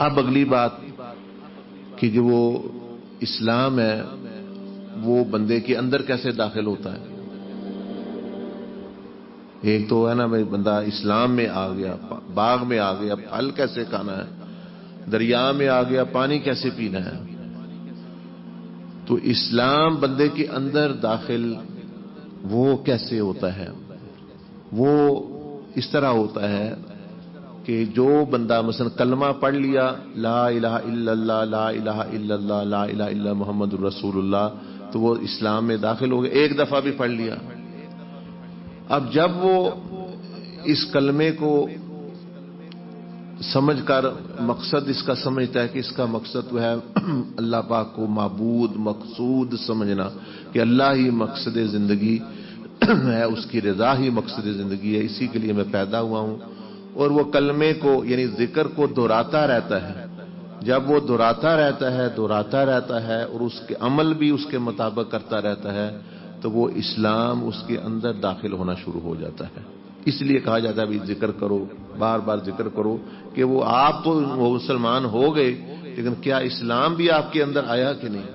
اب اگلی بات کہ جو وہ اسلام ہے وہ بندے کے اندر کیسے داخل ہوتا ہے. ایک تو ہے نا بھائی بندہ اسلام میں آ گیا، باغ میں آ گیا، پھل کیسے کھانا ہے، دریا میں آ گیا، پانی کیسے پینا ہے. تو اسلام بندے کے اندر داخل وہ کیسے ہوتا ہے؟ وہ اس طرح ہوتا ہے کہ جو بندہ مثلا کلمہ پڑھ لیا، لا الہ الا اللہ، لا الہ الا اللہ، لا الہ الا محمد الرسول اللہ، تو وہ اسلام میں داخل ہو گیا، ایک دفعہ بھی پڑھ لیا. اب جب وہ اس کلمے کو سمجھ کر مقصد اس کا سمجھتا ہے کہ اس کا مقصد وہ ہے اللہ پاک کو معبود مقصود سمجھنا، کہ اللہ ہی مقصد زندگی ہے، اس کی رضا ہی مقصد زندگی ہے، اسی کے لیے میں پیدا ہوا ہوں. اور وہ کلمے کو یعنی ذکر کو دہراتا رہتا ہے. جب وہ دہراتا رہتا ہے اور اس کے عمل بھی اس کے مطابق کرتا رہتا ہے تو وہ اسلام اس کے اندر داخل ہونا شروع ہو جاتا ہے. اس لیے کہا جاتا ہے بھی ذکر کرو، بار بار ذکر کرو، کہ وہ آپ تو وہ مسلمان ہو گئے لیکن کیا اسلام بھی آپ کے اندر آیا کہ نہیں.